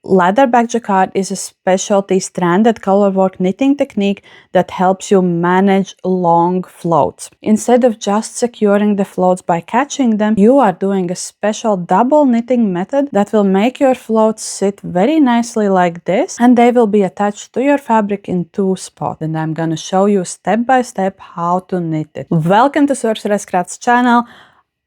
Ladderback jacquard is a specialty stranded colorwork knitting technique that helps you manage long floats. Instead of just securing the floats by catching them, you are doing a special double knitting method that will make your floats sit very nicely like this, and they will be attached to your fabric in 2 spots. And I'm gonna show you step by step how to knit it. Welcome to Sorceress Crafts channel.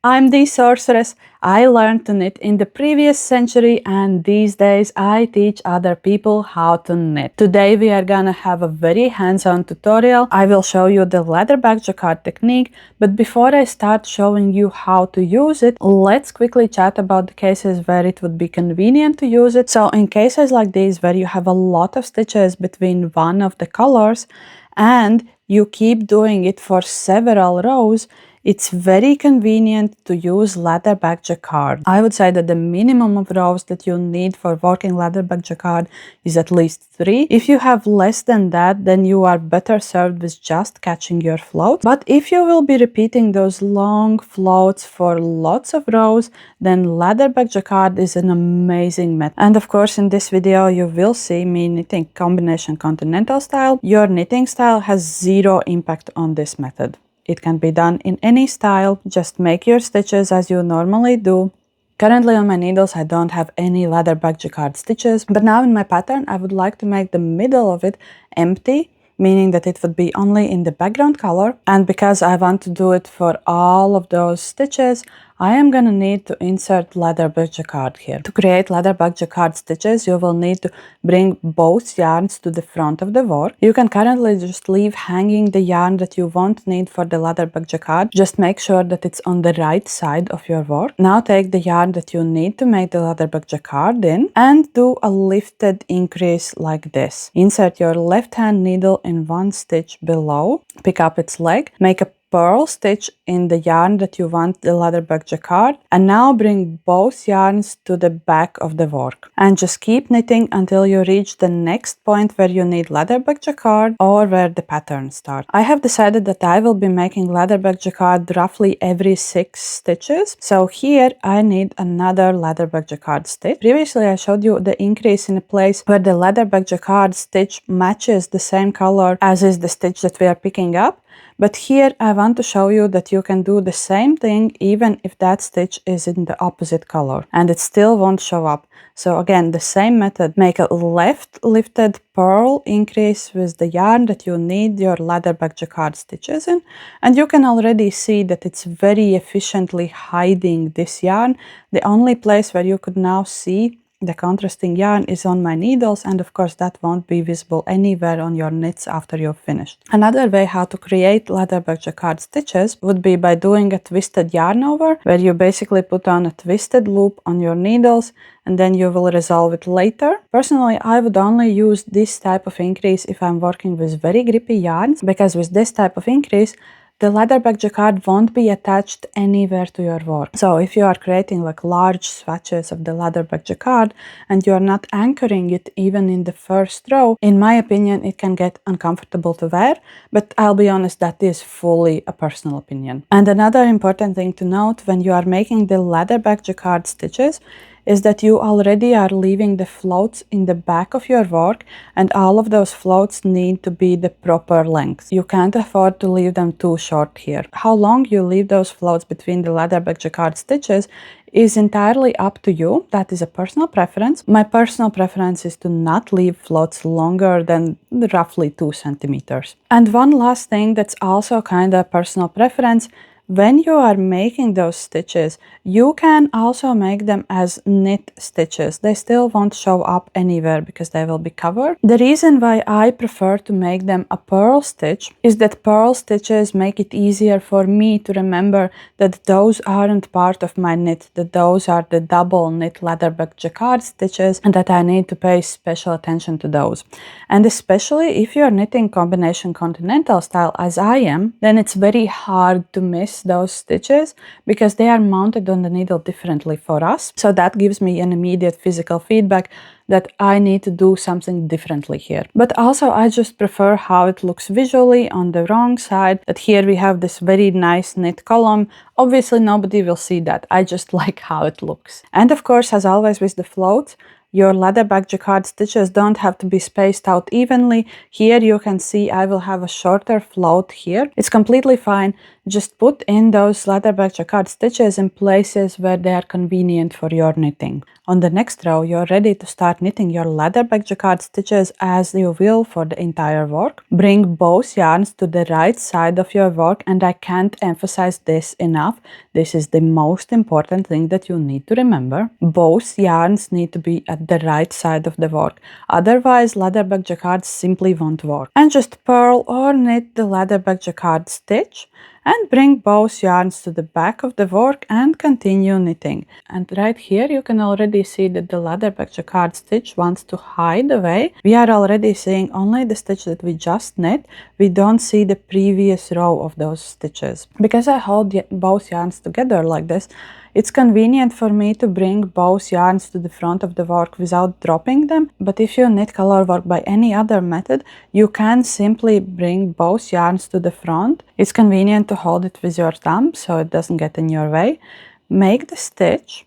I'm the sorceress. I learned to knit in the previous century, and these days I teach other people how to knit. Today we are gonna have a very hands-on tutorial. I will show you the ladderback jacquard technique, but before I start showing you how to use it, let's quickly chat about the cases where it would be convenient to use it. So in cases like these where you have a lot of stitches between one of the colors and you keep doing it for several rows, it's very convenient to use ladderback jacquard. I would say that the minimum of rows that you need for working ladderback jacquard is at least 3. If you have less than that, then you are better served with just catching your float. But if you will be repeating those long floats for lots of rows, then ladderback jacquard is an amazing method. And of course, in this video, you will see me knitting combination continental style. Your knitting style has zero impact on this method. It can be done in any style. Just make your stitches as you normally do. Currently on my needles I don't have any ladderback jacquard stitches, but now in my pattern I would like to make the middle of it empty, meaning that it would be only in the background color. And because I want to do it for all of those stitches, I am gonna need to insert ladderback jacquard here. To create ladderback jacquard stitches, you will need to bring both yarns to the front of the work. You can currently just leave hanging the yarn that you won't need for the ladderback jacquard. Just make sure that it's on the right side of your work. Now take the yarn that you need to make the ladderback jacquard in and do a lifted increase like this. Insert your left hand needle in one stitch below, pick up its leg, make a purl stitch in the yarn that you want the ladderback jacquard, and now bring both yarns to the back of the work and just keep knitting until you reach the next point where you need ladderback jacquard or where the pattern starts. I have decided that I will be making ladderback jacquard roughly every 6 stitches, so here I need another ladderback jacquard stitch. Previously I showed you the increase in a place where the ladderback jacquard stitch matches the same color as is the stitch that we are picking up. But here I want to show you that you can do the same thing even if that stitch is in the opposite color and it still won't show up. So again, the same method, make a left lifted purl increase with the yarn that you need your ladderback jacquard stitches in, and you can already see that it's very efficiently hiding this yarn. The only place where you could now see the contrasting yarn is on my needles, and of course that won't be visible anywhere on your knits after you've finished. Another way how to create ladderback jacquard stitches would be by doing a twisted yarn over, where you basically put on a twisted loop on your needles and then you will resolve it later. Personally, I would only use this type of increase if I'm working with very grippy yarns, because with this type of increase the ladderback jacquard won't be attached anywhere to your work. So if you are creating like large swatches of the ladderback jacquard and you are not anchoring it even in the first row, in my opinion it can get uncomfortable to wear, but I'll be honest, that is fully a personal opinion. And another important thing to note when you are making the ladderback jacquard stitches is that you already are leaving the floats in the back of your work, and all of those floats need to be the proper length. You can't afford to leave them too short here. How long you leave those floats between the ladderback jacquard stitches is entirely up to you. That is a personal preference. My personal preference is to not leave floats longer than roughly 2 centimeters. And one last thing that's also kind of personal preference, when you are making those stitches, you can also make them as knit stitches. They still won't show up anywhere because they will be covered. The reason why I prefer to make them a purl stitch is that purl stitches make it easier for me to remember that those aren't part of my knit, that those are the double knit ladderback jacquard stitches, and that I need to pay special attention to those. And especially if you're knitting combination continental style as I am, then it's very hard to miss those stitches because they are mounted on the needle differently for us. So that gives me an immediate physical feedback that I need to do something differently here. But also I just prefer how it looks visually on the wrong side, that here we have this very nice knit column. Obviously nobody will see that. I just like how it looks. And of course, as always with the floats, your ladderback jacquard stitches don't have to be spaced out evenly. Here you can see I will have a shorter float here. It's completely fine. Just put in those ladderback jacquard stitches in places where they are convenient for your knitting. On the next row, you're ready to start knitting your ladderback jacquard stitches as you will for the entire work. Bring both yarns to the right side of your work, and I can't emphasize this enough. This is the most important thing that you need to remember. Both yarns need to be at the right side of the work. Otherwise, ladderback jacquard simply won't work. And just purl or knit the ladderback jacquard stitch and bring both yarns to the back of the work and continue knitting. And right here you can already see that the ladderback jacquard stitch wants to hide away. We are already seeing only the stitch that we just knit. We don't see the previous row of those stitches. Because I hold both yarns together like this, it's convenient for me to bring both yarns to the front of the work without dropping them, but if you knit color work by any other method, you can simply bring both yarns to the front. It's convenient to hold it with your thumb so it doesn't get in your way. Make the stitch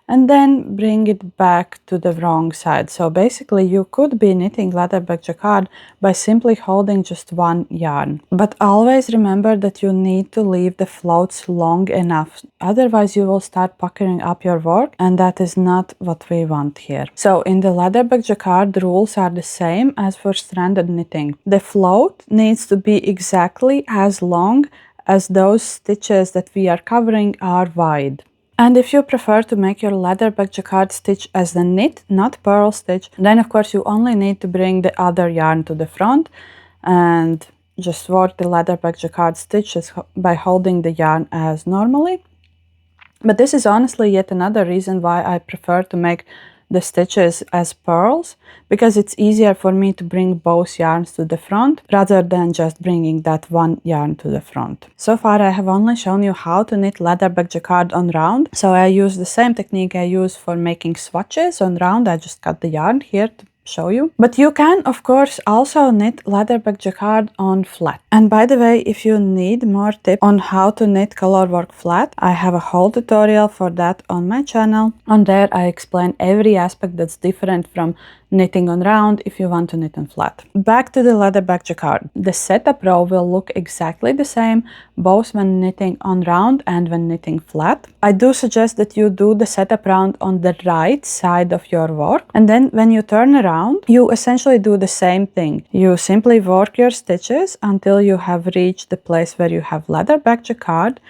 and then bring it back to the wrong side. So basically you could be knitting ladderback jacquard by simply holding just one yarn. But always remember that you need to leave the floats long enough. Otherwise you will start puckering up your work, and that is not what we want here. So in the ladderback jacquard, the rules are the same as for stranded knitting. The float needs to be exactly as long as those stitches that we are covering are wide. And if you prefer to make your ladderback jacquard stitch as a knit, not purl stitch, then of course you only need to bring the other yarn to the front and just work the ladderback jacquard stitches by holding the yarn as normally. But this is honestly yet another reason why I prefer to make the stitches as purls, because it's easier for me to bring both yarns to the front rather than just bringing that one yarn to the front. So far I have only shown you how to knit ladderback jacquard on round, so I use the same technique I use for making swatches on round. I just cut the yarn here to show you. But you can of course also knit ladderback jacquard on flat. And by the way, if you need more tips on how to knit color work flat, I have a whole tutorial for that on my channel. On there I explain every aspect that's different from knitting on round if you want to knit on flat. Back to the ladderback jacquard. The setup row will look exactly the same both when knitting on round and when knitting flat. I do suggest that you do the setup round on the right side of your work, and then when you turn around you essentially do the same thing. You simply work your stitches until you have reached the place where you have ladderback jacquard,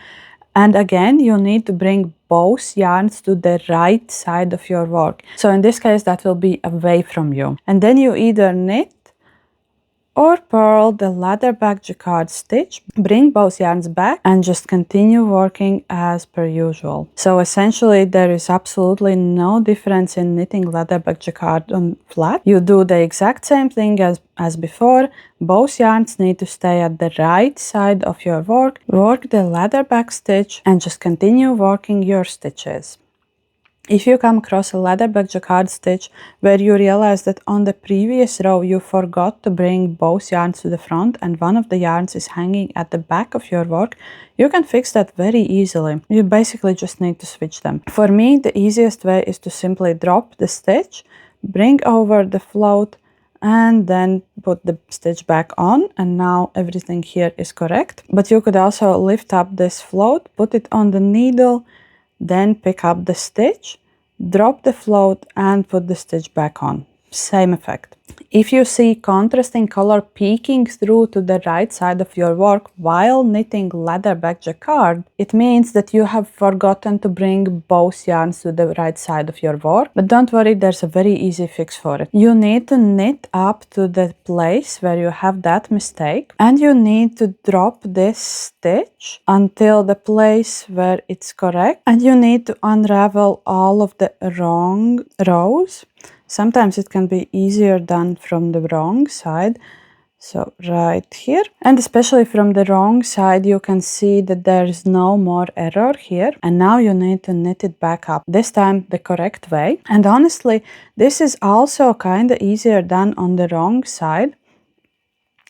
and again you need to bring both yarns to the right side of your work. So in this case that will be away from you. And then you either knit or purl the ladderback jacquard stitch, bring both yarns back and just continue working as per usual. So essentially there is absolutely no difference in knitting ladderback jacquard on flat. You do the exact same thing as before. Both yarns need to stay at the right side of your work. Work the ladderback stitch and just continue working your stitches. If you come across a ladderback jacquard stitch where you realize that on the previous row you forgot to bring both yarns to the front and one of the yarns is hanging at the back of your work, you can fix that very easily. You basically just need to switch them. For me, the easiest way is to simply drop the stitch, bring over the float, and then put the stitch back on, and now everything here is correct. But you could also lift up this float, put it on the needle, then pick up the stitch, drop the float and put the stitch back on. Same effect. If you see contrasting color peeking through to the right side of your work while knitting ladderback jacquard, it means that you have forgotten to bring both yarns to the right side of your work. But don't worry, there's a very easy fix for it. You need to knit up to the place where you have that mistake, and you need to drop this stitch until the place where it's correct, and you need to unravel all of the wrong rows. Sometimes it can be easier done from the wrong side. So right here, and especially from the wrong side, you can see that there is no more error here. And now you need to knit it back up, this time the correct way. And honestly, this is also kind of easier done on the wrong side,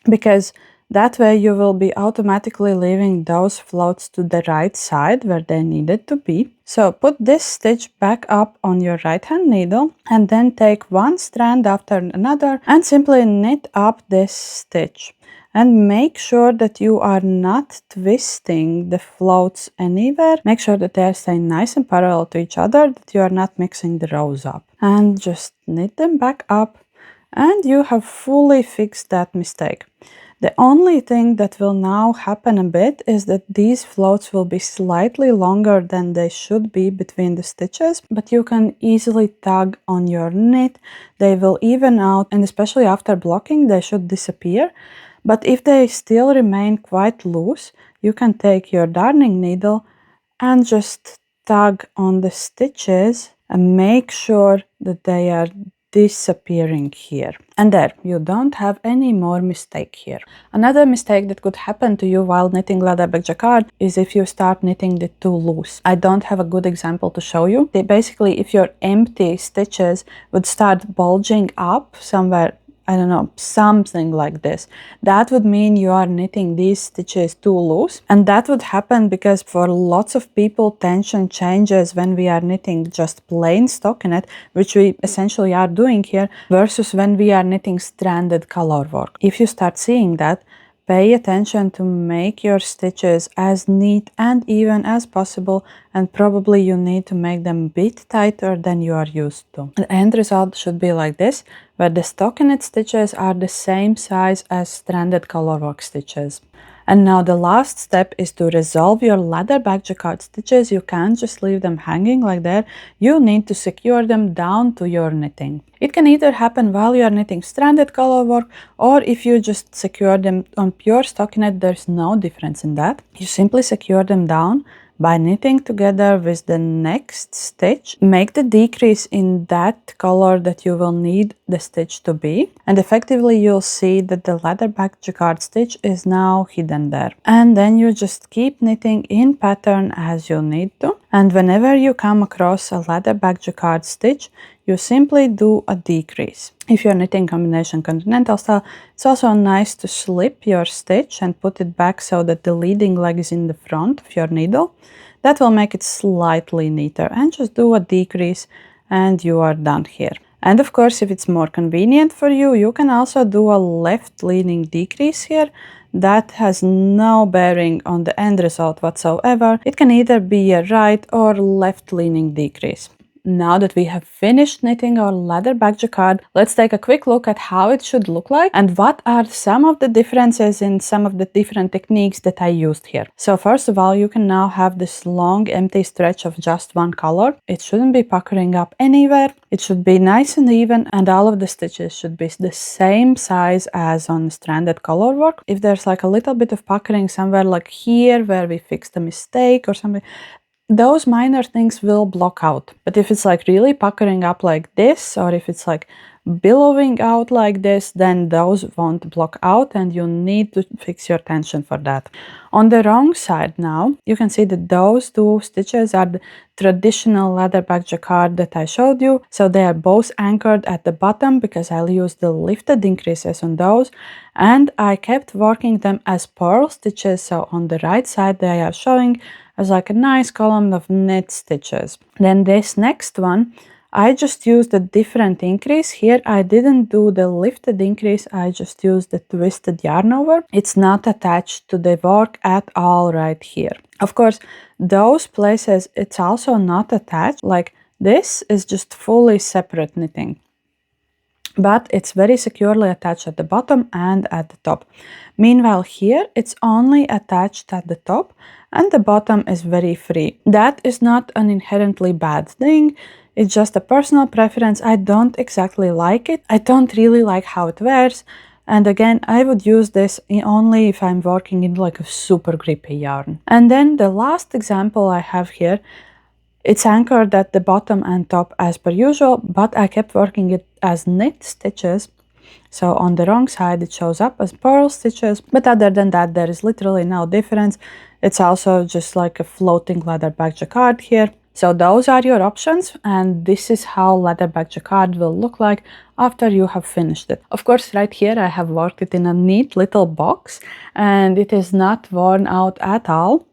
because That way you will be automatically leaving those floats to the right side where they needed to be. So put this stitch back up on your right hand needle and then take one strand after another and simply knit up this stitch. And make sure that you are not twisting the floats anywhere. Make sure that they are staying nice and parallel to each other, that you are not mixing the rows up. And just knit them back up and you have fully fixed that mistake. The only thing that will now happen a bit is that these floats will be slightly longer than they should be between the stitches, but you can easily tug on your knit. They will even out, and especially after blocking, they should disappear. But if they still remain quite loose, you can take your darning needle and just tug on the stitches and make sure that they are disappearing here. And there, you don't have any more mistake here. Another mistake that could happen to you while knitting ladderback jacquard is if you start knitting it too loose. I don't have a good example to show you. Basically, if your empty stitches would start bulging up somewhere, I don't know, something like this, that would mean you are knitting these stitches too loose. And that would happen because for lots of people, tension changes when we are knitting just plain stockinette, which we essentially are doing here, versus when we are knitting stranded color work. If you start seeing that, pay attention to make your stitches as neat and even as possible, and probably you need to make them a bit tighter than you are used to. The end result should be like this, where the stockinette stitches are the same size as stranded colorwork stitches. And now the last step is to resolve your ladderback jacquard stitches. You can't just leave them hanging like that. You need to secure them down to your knitting. It can either happen while you are knitting stranded colorwork, or if you just secure them on pure stockinette, there's no difference in that. You simply secure them down by knitting together with the next stitch. Make the decrease in that color that you will need the stitch to be, and effectively you'll see that the ladderback jacquard stitch is now hidden there. And then you just keep knitting in pattern as you need to, and whenever you come across a ladderback jacquard stitch, you simply do a decrease. If you're knitting combination continental style, it's also nice to slip your stitch and put it back so that the leading leg is in the front of your needle. That will make it slightly neater, and just do a decrease and you are done here. And of course, if it's more convenient for you, you can also do a left leaning decrease here. That has no bearing on the end result whatsoever. It can either be a right or left leaning decrease. Now that we have finished knitting our ladderback jacquard, let's take a quick look at how it should look like and what are some of the differences in some of the different techniques that I used here. So first of all, you can now have this long empty stretch of just one color. It shouldn't be puckering up anywhere. It should be nice and even, and all of the stitches should be the same size as on stranded color work. If there's like a little bit of puckering somewhere like here where we fixed a mistake or something, those minor things will block out. But if it's like really puckering up like this, or if it's like billowing out like this, then those won't block out and you need to fix your tension for that. On the wrong side now, you can see that those two stitches are the traditional ladderback jacquard that I showed you. So they are both anchored at the bottom because I'll use the lifted increases on those. And I kept working them as purl stitches. So on the right side they are showing as like a nice column of knit stitches. Then this next one, I just used a different increase. Here I didn't do the lifted increase, I just used the twisted yarn over. It's not attached to the work at all right here. Of course, those places it's also not attached, like this is just fully separate knitting. But it's very securely attached at the bottom and at the top. Meanwhile here, it's only attached at the top and the bottom is very free. That is not an inherently bad thing. It's just a personal preference. I don't exactly like it. I don't really like how it wears. And again, I would use this only if I'm working in like a super grippy yarn. And then the last example I have here, it's anchored at the bottom and top as per usual, but I kept working it as knit stitches. So on the wrong side, it shows up as purl stitches, but other than that, there is literally no difference. It's also just like a floating ladderback jacquard here. So those are your options, and this is how ladderback jacquard will look like after you have finished it. Of course, right here I have worked it in a neat little box and it is not worn out at all.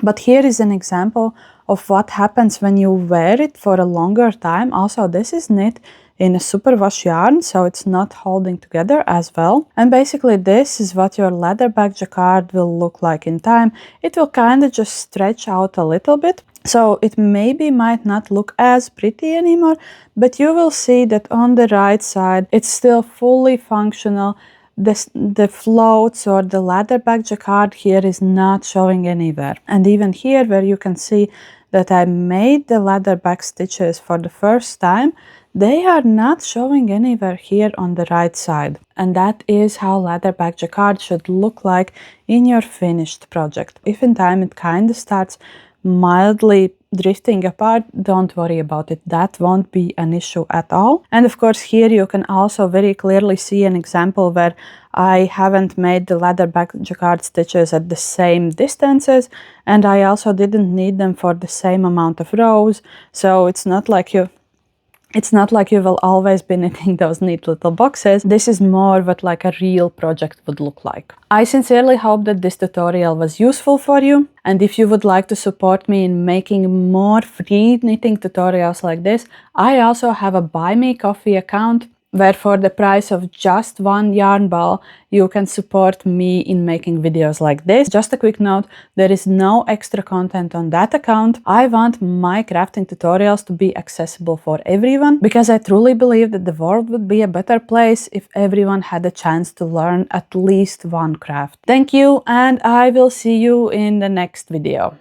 But here is an example of what happens when you wear it for a longer time. Also, this is knit in a superwash yarn, so it's not holding together as well. And basically this is what your ladderback jacquard will look like in time. It will kind of just stretch out a little bit. So it maybe might not look as pretty anymore, but you will see that on the right side, it's still fully functional. The floats or the ladderback jacquard here is not showing anywhere. And even here where you can see that I made the ladderback stitches for the first time, they are not showing anywhere here on the right side. And that is how ladderback jacquard should look like in your finished project. If in time it kind of starts mildly drifting apart, don't worry about it. That won't be an issue at all. And of course here you can also very clearly see an example where I haven't made the ladderback jacquard stitches at the same distances, and I also didn't need them for the same amount of rows. So it's not like you will always be knitting those neat little boxes. This is more what like a real project would look like. I sincerely hope that this tutorial was useful for you. And if you would like to support me in making more free knitting tutorials like this, I also have a Buy Me Coffee account where for the price of just one yarn ball, you can support me in making videos like this. Just a quick note, there is no extra content on that account. I want my crafting tutorials to be accessible for everyone because I truly believe that the world would be a better place if everyone had a chance to learn at least one craft. Thank you, and I will see you in the next video.